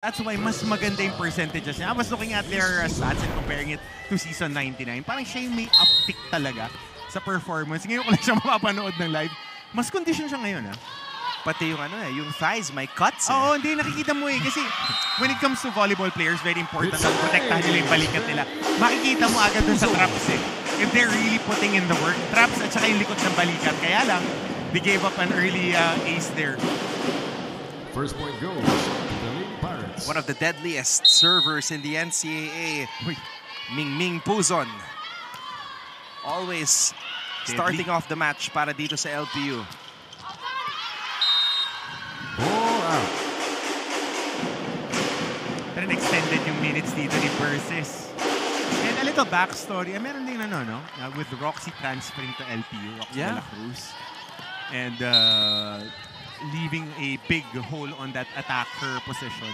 That's why mas maganda yung percentages niya. I was looking at their stats and comparing it to season 99. Parang siya yung may uptick talaga sa performance. Ngayon ko lang siya mapapanood ng live. Mas condition siya ngayon, ha? Pati yung yung thighs, may cuts. Oo, hindi nakikita mo eh. Kasi when it comes to volleyball players, very important na protektahan nila yung balikat nila. Makikita mo agad dun sa traps eh. If they're really putting in the work, traps at saka yung likod ng balikat. Kaya lang, they gave up an early ace there. First point goes. One of the deadliest servers in the NCAA, Mingming Puzon. Always starting off the match para dito sa LPU. Pero extended yung minutes dito ni Persis. And a little backstory. Meron din with Roxy transferring to LPU, Roxy de la Cruz. And leaving a big hole on that attacker position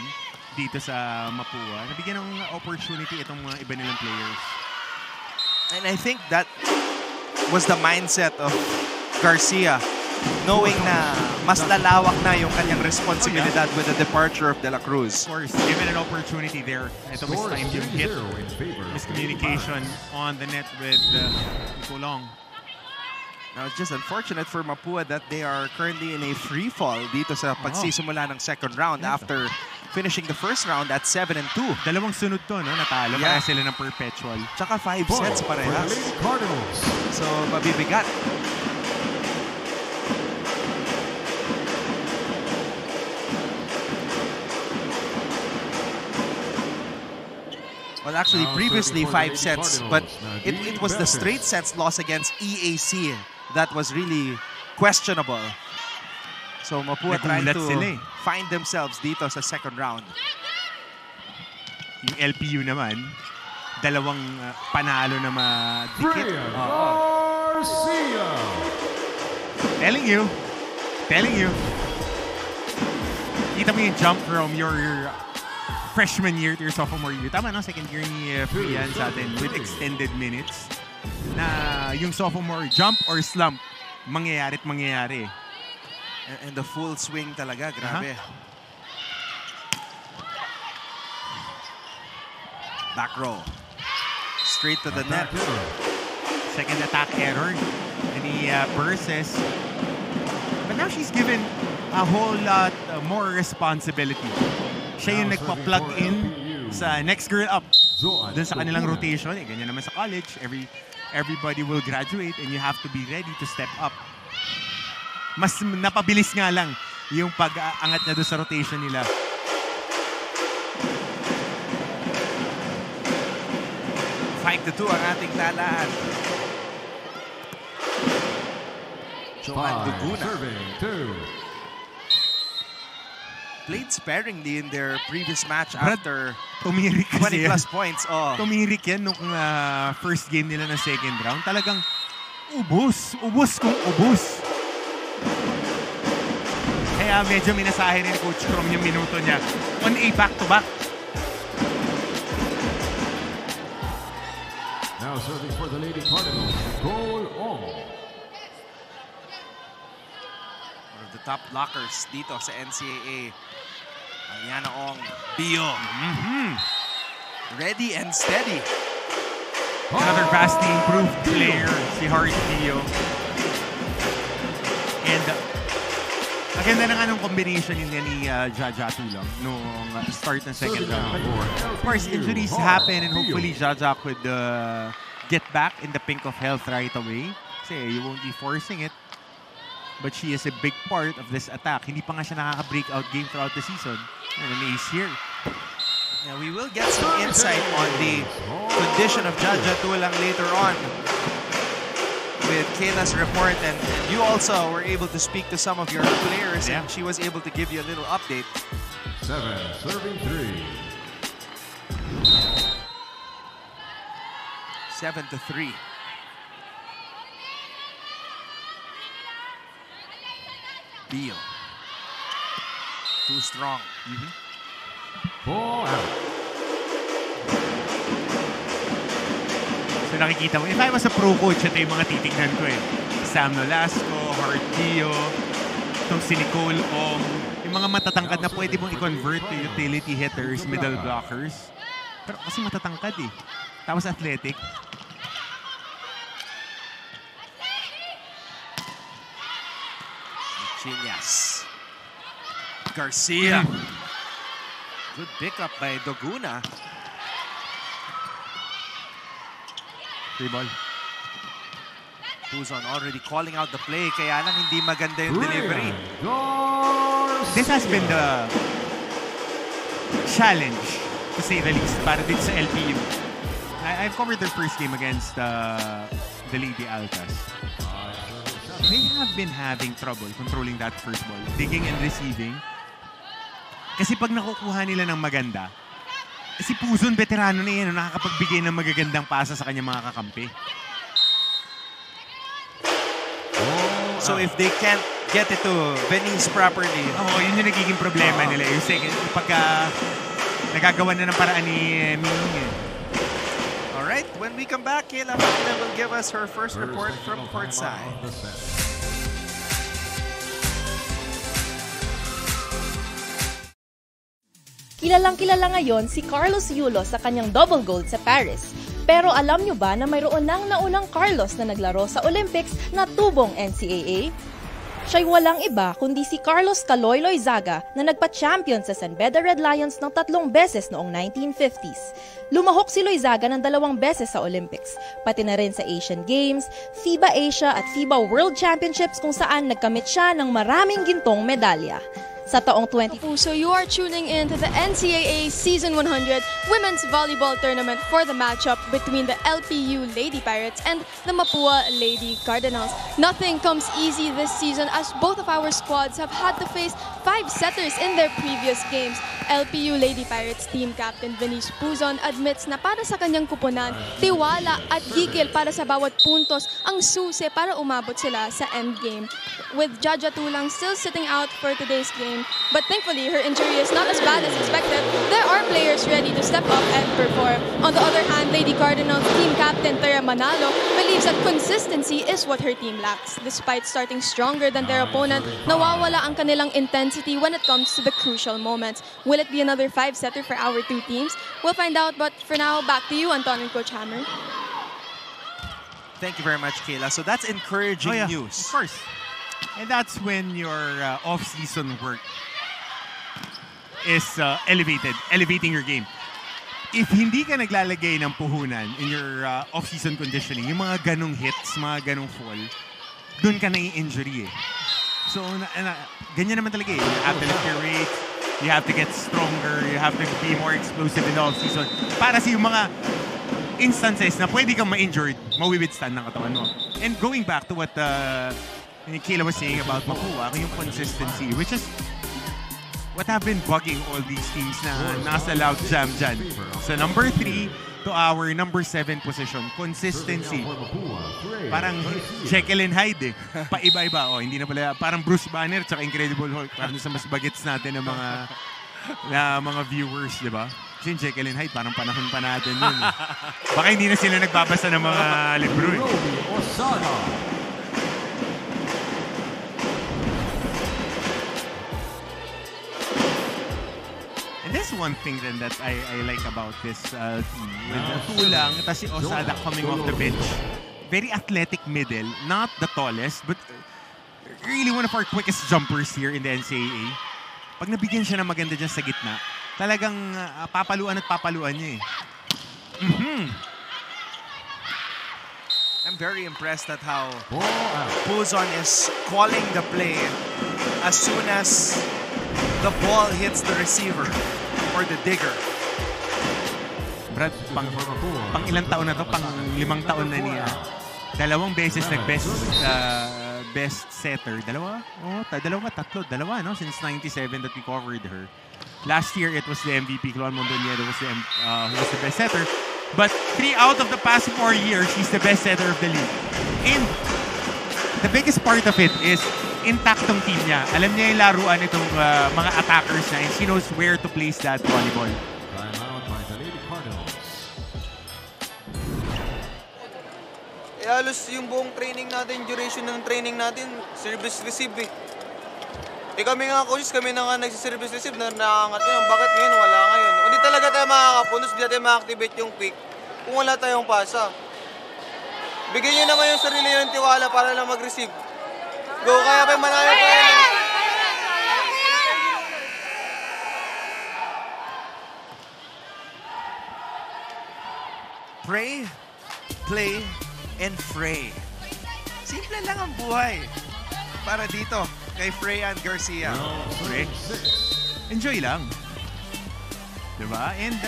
dito sa Mapua. Nabigyan ng opportunity itong mga iba nilang players. And I think that was the mindset of Garcia, knowing na mas lalawak na yung kanyang responsibilidad with the departure of De La Cruz. Of course, given an opportunity there, ito was time yung hit. Miscommunication on the net with Kulong. Now, it's just unfortunate for Mapua that they are currently in a free fall dito sa pagsisimula ng second round after finishing the first round at 7-2. Dalawang sunod to, no? Natalo. Kaya sila ng perpetual. Tsaka 5 sets parehas. So, mabibigat. Well, actually, previously 5 sets, but it was the straight sets loss against EAC that was really questionable. So, Mapua trying to find themselves dito sa second round. Yung LPU naman, dalawang panalo na madikit. Garcia! Telling you. Kita mo yung jump from your freshman year to your sophomore year. Tama, no? Second year ni Frian sa atin with extended minutes. Na yung sophomore jump or slump, mangyayarit mangyayari. And the full swing talaga, grabe. Back row. Straight to the net. Second attack error ni Persis. But now she's given a whole lot more responsibility. Siya yung nagpa-plug in sa next girl up. Dun sa kanilang rotation. Ganyan naman sa college. Everybody will graduate and you have to be ready to step up. Mas napabilis nga lang yung pag-aangat niya doon sa rotation nila. Five to 2 ang ating talaan. Joan Duguna. Played sparingly in their previous match after 20 plus points. Tumirik yan nung first game nila na second round. Talagang ubos kung ubos. Kaya medyo minasahe rin ni Coach Crom yung minuto niya on a back-to-back. Now serving for the Lady Cardinals, Nicole Ong. One of the top blockers dito sa NCAA. Aliana Ong, Bio. Ready and steady. Another vastly improved player, si Heart Bio. And maganda na nga nung combination niya ni Jaja Tulong nung start ng second round. But of course, injuries happen and hopefully Jaja could get back in the pink of health right away. Kasi you won't be forcing it. But she is a big part of this attack. Hindi pa nga siya nakaka-breakout game throughout the season. And an ace here. Yeah, we will get some insight on the condition of Jaja Tulang later on with Kayla's report, and you also were able to speak to some of your players, and she was able to give you a little update. serving 3. 7-3. Bio. Too strong. 4 out. So nakikita mo, if I was a pro coach, ito yung mga titignan ko eh. Sam Nolasco, Heart Bio, itong si Nicole Ong. Yung mga matatangkad na pwede mong i-convert to utility hitters, middle blockers. Pero kasi matatangkad eh. Tapos athletic. Chinyas. Garcia. Good pickup by Doguna. Free ball. Puzon already calling out the play, kaya lang hindi maganda yung delivery. This has been the challenge, to say the least, para dito sa LPU. I've covered their first game against the Lady Altas. They have been having trouble controlling that first ball, digging and receiving. Kasi pag nakukuha nila ng maganda, si Puzon, veterano na yan, nakakapagbigay ng magagandang pasa sa kanyang mga kakampi. So if they can't get it to Venice properly, yun yung nagiging problema nila. Yung second, pagka nagagawa na ng paraan ni Ming. Alright, when we come back, Kayla Magna will give us her first report from courtside. Kilalang-kilala ngayon si Carlos Yulo sa kanyang double gold sa Paris. Pero alam nyo ba na mayroon nang naunang Carlos na naglaro sa Olympics na tubong NCAA? Siya'y walang iba kundi si Carlos Caloy Loizaga na nagpa-champion sa San Beda Red Lions ng 3 beses noong 1950s. Lumahok si Loizaga ng 2 beses sa Olympics, pati na rin sa Asian Games, FIBA Asia at FIBA World Championships kung saan nagkamit siya ng maraming gintong medalya. Sa taong 20. So you are tuning in to the NCAA Season 100 Women's Volleyball Tournament for the matchup between the LPU Lady Pirates and the Mapua Lady Cardinals. Nothing comes easy this season as both of our squads have had to face 5 setters in their previous games. LPU Lady Pirates team captain Venice Puzon admits na para sa kanyang kupunan, tiwala at gigil para sa bawat puntos ang susi para umabot sila sa endgame. With Jaja Tulang still sitting out for today's game, but thankfully her injury is not as bad as expected, there are players ready to step up and perform. On the other hand, Lady Cardinals team captain Tara Manalo believes that consistency is what her team lacks. Despite starting stronger than their opponent, nawawala ang kanilang intensity when it comes to the crucial moments. Will it be another 5-setter for our two teams? We'll find out, but for now, back to you, Anton and Coach Hammer. Thank you very much, Kayla. So that's encouraging news. Of course. And that's when your off-season work is elevating your game. If hindi ka naglalagay ng puhunan in your off-season conditioning, yung mga ganong hits, mga ganong fall, dun ka na-injury eh. So, ganyan naman talaga eh. You have to lift your weight, you have to get stronger, you have to be more explosive in the off-season. Para sa yung mga instances na pwede kang ma-injured, mawibidstand ng katawan mo. And going back to what Kayla was saying about Mapua, yung consistency, which is what have been bugging all these teams na nasa loud jam dyan. So number 3 to our number 7 position, consistency. Parang Jekyll and Hyde eh. Paiba-iba. Hindi na pala, parang Bruce Banner tsaka Incredible Hulk. Parang sa mas bagets natin ng mga viewers, di ba? Kasi yung Jekyll and Hyde, parang panahon pa natin yun. Baka hindi na sila nagbabasa ng mga libro eh. And that's one thing then that I like about this team. With Tulang, tapos si Osada coming off the bench. Very athletic middle. Not the tallest, but really one of our quickest jumpers here in the NCAA. Pag nabigyan siya ng maganda dyan sa gitna, talagang papaluan at papaluan niya eh. I'm very impressed at how Puzon is calling the play as soon as the ball hits the receiver or the digger. Brad, pang ilang taon na to? Pang 5 taon na niya. 2 beses nag-best setter. Dalawa, no? Since 97 that we covered her. Last year, it was the MVP, Cloan Mondoñedo who was the best setter. But 3 out of the past 4 years, she's the best setter of the league. And the biggest part of it is intaktong team niya. Alam niya yung laruan itong mga attackers na and she knows where to place that volleyball. Halos yung buong training natin, duration ng training natin, service receive eh. Eh kami nga coaches, kami na nga nagsiservice receive na nakaangat ngayon. Bakit ngayon wala ngayon? Hindi talaga tayo makakapunos, hindi natin ma-activate yung quick kung wala tayong pasa. Bigyan nyo naman yung sarili yung tiwala para lang mag-receive. Go, kaya pa manalo tayo. Pray, play, and fray. Simple lang ang buhay. Para dito, kay Freyan Garcia. Correct. Enjoy lang. Diba? And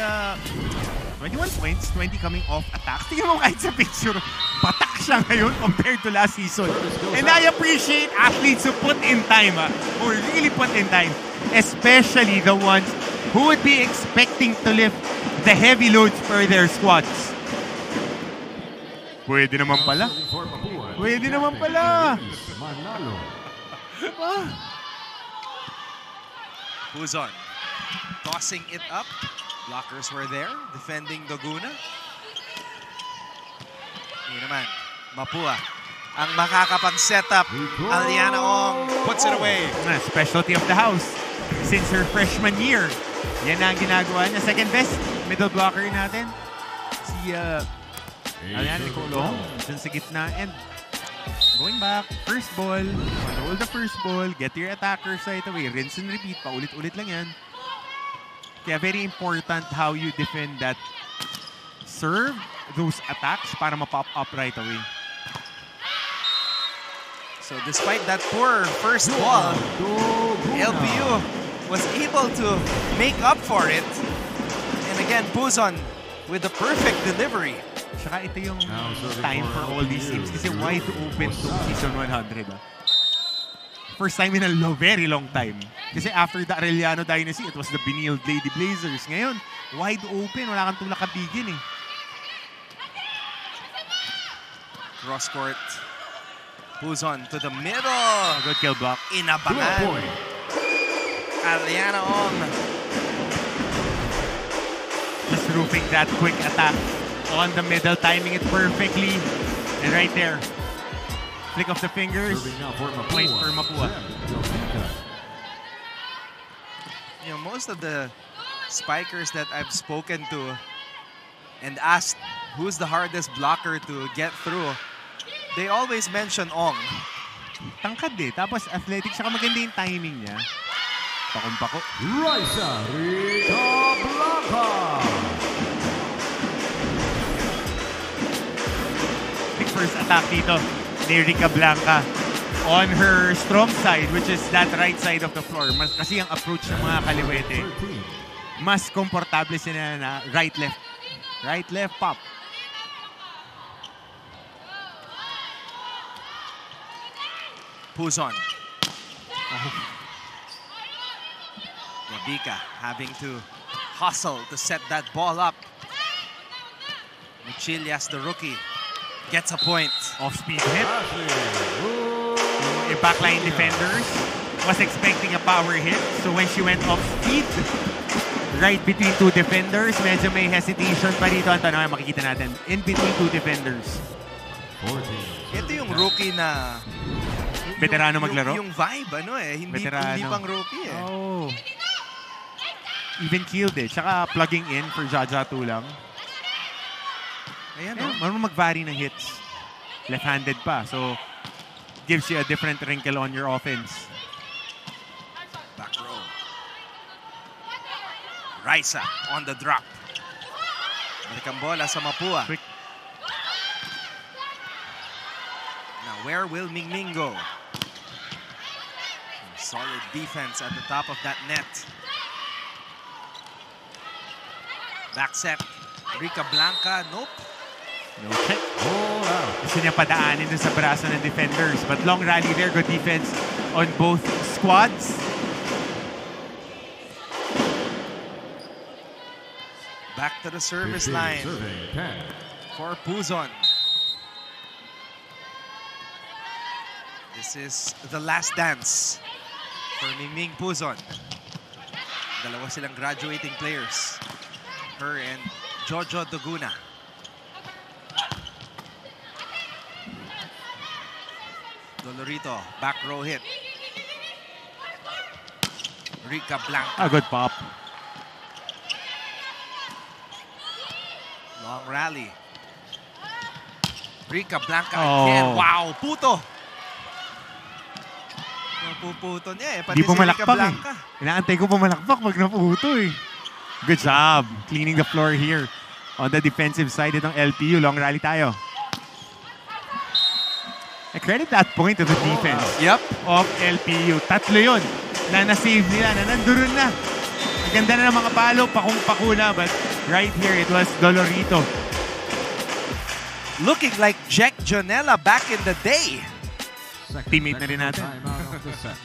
21 points, 20 coming off attack. Tingnan mo kahit sa picture, patak siya ngayon compared to last season. And I appreciate athletes who put in time, who really put in time. Especially the ones who would be expecting to lift the heavy loads for their squads. Pwede naman pala. Pwede naman pala. Manalo. Puzon tossing it up. Blockers were there, defending Doguna. Yun naman, Mapua. Ang makakapag-setup, Aliana Ong puts it away. Specialty of the house since her freshman year. Yan ang ginagawa niya. Second best middle blocker natin. Si Aliana Nicolo dyan sa gitna. And going back, first ball, control the first ball, get your attackers right away, rinse and repeat, paulit-ulit lang yan. Kaya very important how you defend that serve, those attacks para ma-pop up right away. So despite that poor first ball, LPU was able to make up for it. And again, Puzon with the perfect delivery. Tsaka ito yung time for all these teams kasi wide open to season 100. First time in a very long time. Kasi after the Arellano Dynasty, it was the Benilde Lady Blazers. Ngayon, wide open. Wala kang tulak kabigin eh. Cross court. Puzon to the middle. Good kill block. Inabangan. Aliana Ong. Just roofing that quick attack on the middle, timing it perfectly. And right there, flick of the fingers, point for Mapua. You know, most of the spikers that I've spoken to and asked who's the hardest blocker to get through, they always mention Ong. Tangkad eh. Tapos athletic, saka maganda yung timing niya. Pakumpako. Raisa Rica Blanca. Big first attack dito ni Rica Blanca on her strong side, which is that right side of the floor. Kasi ang approach ng mga kaliwete, mas komportable sila na right-left. Right-left pop. Puzon. Yabika having to hustle to set that ball up. Michilias, the rookie, gets a point. Off-speed hit. Yung backline defenders was expecting a power hit. So when she went off-speed, right between two defenders, medyo may hesitation pa dito. Ang tanong, makikita natin. In between two defenders. Ito yung rookie na... Veterano maglaro? Yung vibe, ano eh. Hindi pang rookie eh. Oh. Even keeled eh. Tsaka plugging in for Jaja Tulang. Ayan, Yeah, marunong mag-vary ng hits. Left-handed pa. So, gives you a different wrinkle on your offense. Back row. Raisa on the drop. Balik ang bola sa Mapua. Quick. Now, where will Mingming go? Solid defense at the top of that net. Back set. Rica Blanca, nope. No check. Gusto niya padaanin dun sa braso ng defenders. But long rally there. Good defense on both squads. Back to the service line for Puzon. This is the last dance for Mingming Puzon. Dalawa silang graduating players. Her and Jojo Doguna. Dolorito, back row hit. Rica Blanca. A good pop. Long rally. Rica Blanca again. Wow, puto. Napuputo niya eh. Pati Di si Rica pumalakpak Blanca. Inaantay ko pumalakpak pag naputo eh. Good job. Cleaning the floor here. On the defensive side itong LPU. Long rally tayo. I credit that point to the defense of LPU. Tatlo yun na na-save nila, na nanduron na. Ang ganda na ng mga palo, pakung-paku na. But right here, it was Dolorito. Looking like Jack Jonella back in the day. Teammate na rin natin. Timeout of the set.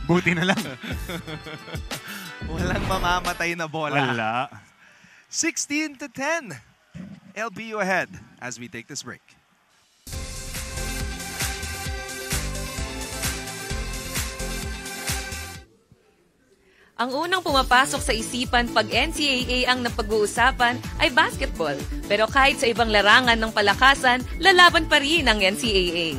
Buti na lang. Walang mamamatay na bola. Wala. 16-10. LPU ahead as we take this break. Ang unang pumapasok sa isipan pag NCAA ang napag-uusapan ay basketball. Pero kahit sa ibang larangan ng palakasan, lalaban pa rin ang NCAA.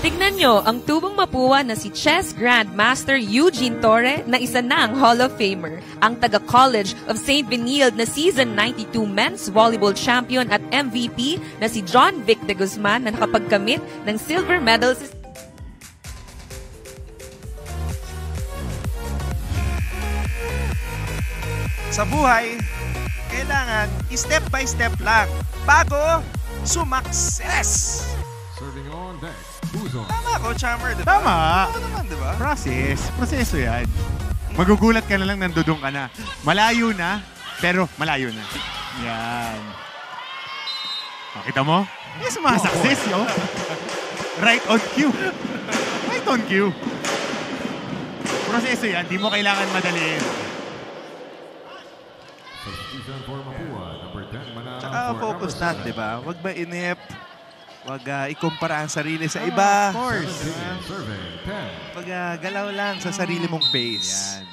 Tignan nyo ang tubong Mapua na si chess grandmaster Eugene Torre na isa ng Hall of Famer. Ang taga-College of St. Benilde na season 92 men's volleyball champion at MVP na si John Vic de Guzman na nakapagkamit ng silver medal sa Sa buhay, kailangan step by step lang bago sumakses. Serving on deck. Buzon. Tama ko, Chammer, di ba? Tama. Oo naman, di ba? Proseso yan. Magugulat ka na lang, nandudong ka na. Malayo na, pero malayo na. Yan. Kita mo? Yes, success yo. Right on cue. Right on cue. Proseso yan, di mo kailangan madaliin. Substitution for Mapua. Number 10, Manana. Tsaka for focus number na, 7. di ba? Huwag mainip. Huwag ikumpara ang sarili sa iba. Of course. Serving 10. Huwag galaw lang sa sarili mong pace. Yan.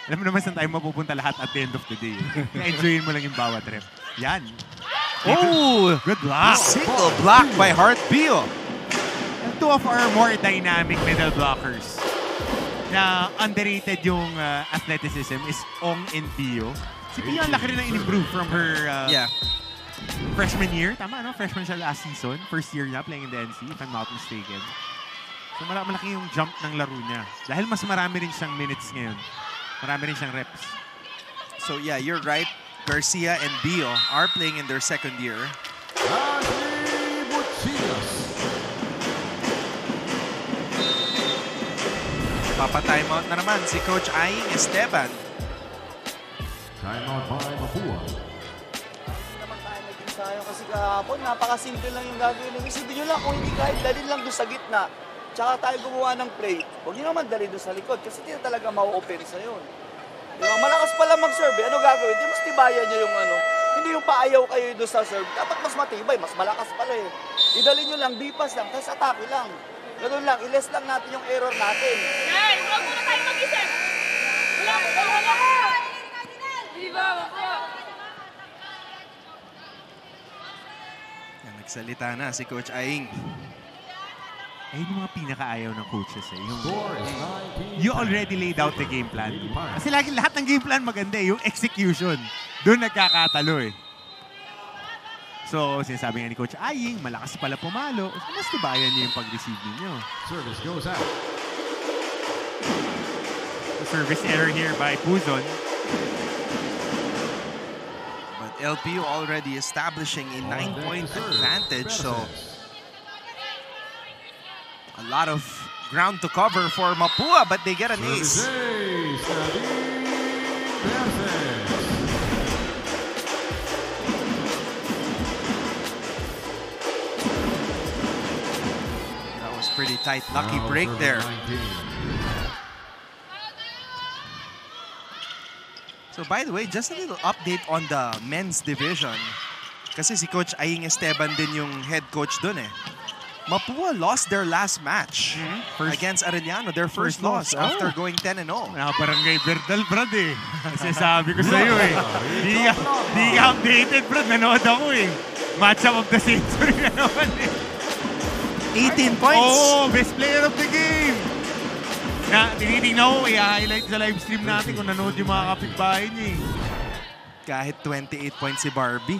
Alam mo naman saan tayo mapupunta lahat at the end of the day. Enjoyin mo lang yung bawat rep. Yan. Oh! Good block. Single block by Heart Pio. Two of our more dynamic middle blockers na underrated yung athleticism is Ong and Pio. Si Pio ang laki rin na in-improve from her freshman year. Tama, no? Freshman siya last season. First year niya playing in the NC, if I'm not mistaken. So malaki yung jump ng laro niya. Dahil mas marami rin siyang minutes ngayon. Marami rin siyang reps. So yeah, you're right. Garcia and Bio are playing in their second year. Ashley Buchinas. Papa-timeout na naman si Coach Aing Esteban. Timeout by Mapua. naman tayo naging sayang kasi kahapon, napakasimple lang yung gagawin. Isipin nyo lang, kung hindi kahit dalhin lang doon sa gitna, tsaka tayo gumawa ng play, huwag nyo naman dalhin doon sa likod kasi hindi na talaga mau-offense na yun. Diba? Malakas pala mag-serve, ano gagawin? Di mas tibayan nyo yung ano. Hindi yung paayaw kayo doon sa serve. Dapat mas matibay, mas malakas pala eh. Idalhin nyo lang, bipas lang, tapos atake lang. Ganun lang, i-less lang natin yung error natin. Hey, huwag muna tayo mag-isip! Wala! Di ba? Yan, nagsalita na si Coach Aing. Ayun yung mga pinakaayaw ng coaches eh. Yung, Score is 19. you already laid out the game plan. Kasi lagi lahat ng game plan maganda eh. Yung execution, doon nagkakatalo eh. So, sinasabi nga ni Coach Aying, malakas pala pumalo. Mas tibayan niyo yung pag-receive ninyo. Service goes out. The service error here by Puzon. But LPU already establishing a 9-point advantage. So, a lot of ground to cover for Mapua, but they get an ace. Service ace, Nadine Perez. That was pretty tight. Lucky Now break serving there. 19. So by the way, just a little update on the men's division. Kasi si Coach Aing Esteban din yung head coach dun eh. Mapua lost their last match against Arellano. Their first loss after going 10-0. Barangay Berdal, Brad eh. Kasi sabi ko sa'yo eh. Di ka updated, Brad. Nanood ako eh. Matchup of the century na naman eh. 18 points. Oh, best player of the game. Na tinitingnan ko, i-highlight sa live stream natin kung nanood yung mga kapitbahay niya eh. Kahit 28 points si Barbie.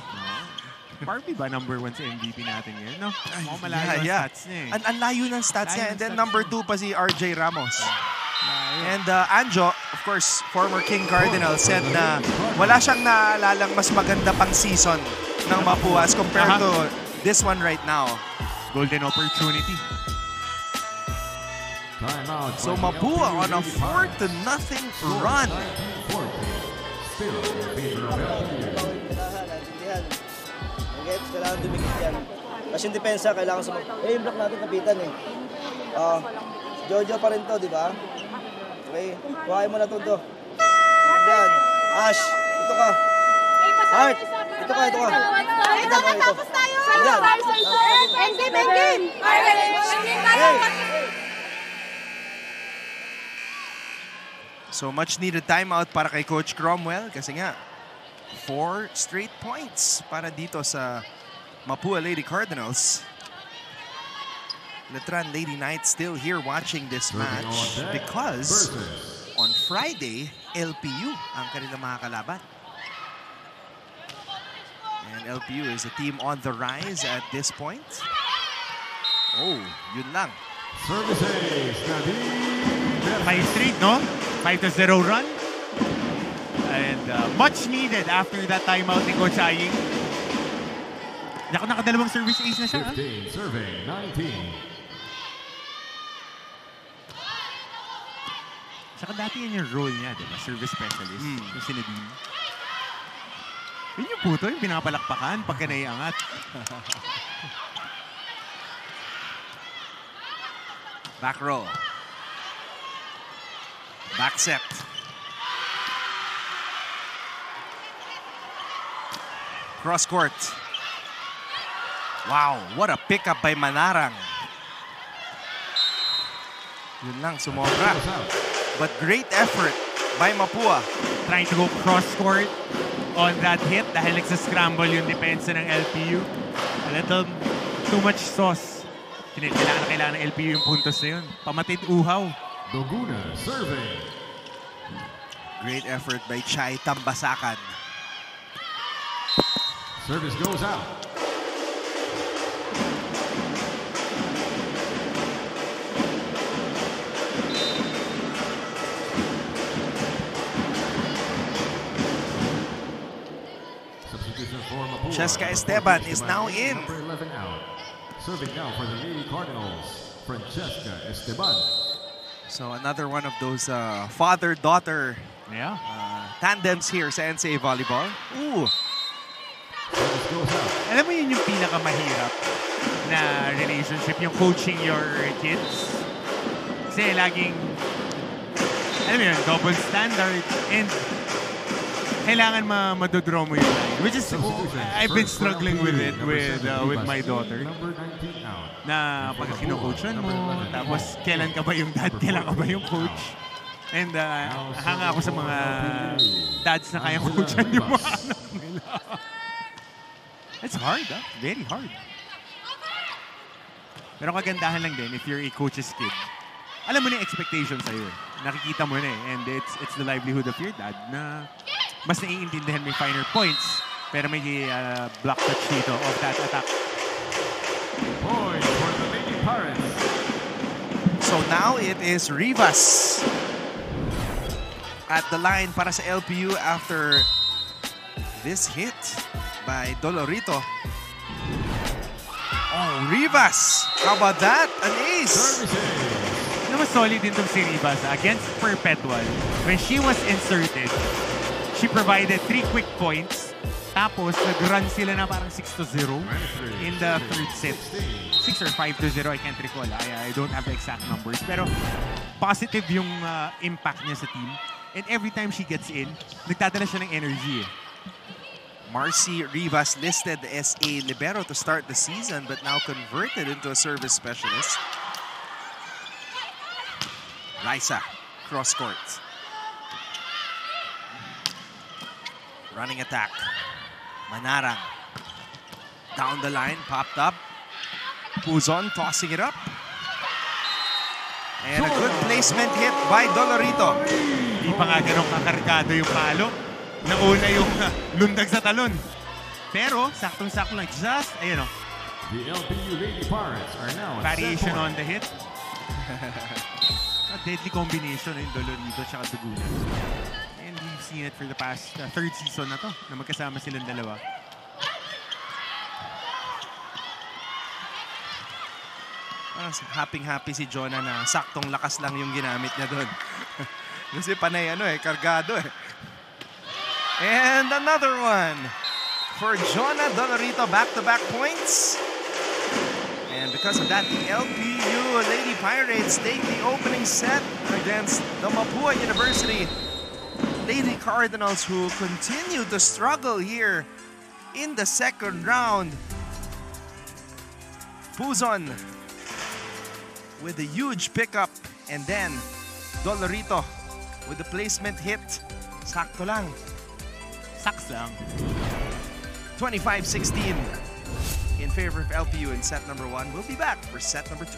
Barbie ba number 1 sa MVP natin ngayon? No? Mukhang malayo ang stats niya eh. Ang layo ng stats niya. And then number 2 pa si RJ Ramos. And Anjo, of course, former King Cardinal, said na wala siyang naalalang mas maganda pang season ng Mapua as compared to this one right now. Golden opportunity. So Mapua on a 4-0 run. Gets, kailangan dumikit yan. Kasi yung depensa, kailangan sumag... yung block natin kapitan eh. Jojo pa rin to, di ba? Okay, kuhain mo na to. Yan. Ash, ito ka. Heart, ito ka. Tapos tayo! Endgame! So much needed timeout para kay Coach Cromwell kasi nga 4 straight points para dito sa Mapua Lady Cardinals. Letran Lady Knights still here watching this match because on Friday, LPU ang kanilang mga kalaban. And LPU is a team on the rise at this point. Oh, yun lang. Service ace, Nadine. 5 straight, no? 5-0 run. And much needed after that timeout ni Coach Aying. Nakadalawang service ace na siya. 15, serving, 19. Saka dati yan yung role niya, diba? Service specialist. Yung sinadine. Yun yung puto, yung pinapalakpakan pagka naiangat. Back row. Back set. Cross court. Wow, what a pickup by Manarang. Yun lang, sumobra. But great effort by Mapua. Trying to go cross court on that hit dahil nagsascramble yung depensa ng LPU. A little too much sauce. Kailangan ng LPU yung puntos na yun. Pamatid uhaw. Doguna serving. Great effort by Chai Tambasakan. Service goes out. Substitution for Mapua. Cheska Esteban is now in. Number 11 out. Serving now for the Lady Cardinals, Francesca Esteban. So another one of those father-daughter tandems here sa NCAA Volleyball. Ooh. Alam mo yun yung pinakamahirap na relationship, yung coaching your kids. Kasi laging, alam mo yun, double standard and kailangan madodraw mo yung line. Which is, I've been struggling with it with my daughter. Na pagka kino-coachan mo, tapos kailan ka ba yung dad, kailan ka ba yung coach. And hanga ako sa mga dads na kayang coachan yung mga anak nila. It's hard, very hard. Pero kagandahan lang din if you're a coach's kid. Alam mo na yung expectation sa'yo. Nakikita mo na eh. And it's the livelihood of your dad na mas naiintindihan may finer points. Pero may block touch dito of that attack. Point for the Lady Pirates. So now it is Rivas at the line para sa LPU after this hit by Dolorito. Oh, Rivas! How about that? An ace! Mas solid din itong si Rivas against Perpetual. When she was inserted, she provided 3 quick points. Tapos, nag-run sila na parang 6-0 in the third set. 6 or 5-0, I can't recall. I don't have the exact numbers. Pero positive yung impact niya sa team. And every time she gets in, nagdadala siya ng energy. Marcy Rivas listed as a libero to start the season but now converted into a service specialist. Raisa, cross court. Running attack. Manarang. Down the line, popped up. Puzon tossing it up. And a good placement hit by Dolorito. Hindi pa nga ganun kakargado yung palo. Nauna yung lundag sa talon. Pero, saktong-sakto lang. Just, ayun o. The LPU Lady Pirates are now at Variation set on point. the hit. A deadly combination yung Dolorito at Dugunan. And we've seen it for the past third season na to, na magkasama silang dalawa. Happy si Jonah na saktong lakas lang yung ginamit niya doon. Kasi panay kargado eh. And another one for Jonah Dolorito, back-to-back points. And because of that, the LPU Lady Pirates take the opening set against the Mapua University Lady Cardinals, who continue to struggle here in the second round. Puzon with a huge pickup, and then Dolorito with the placement hit. Sakto lang. Saks lang. 25-16 in favor of LPU in set number 1. We'll be back for set number 2.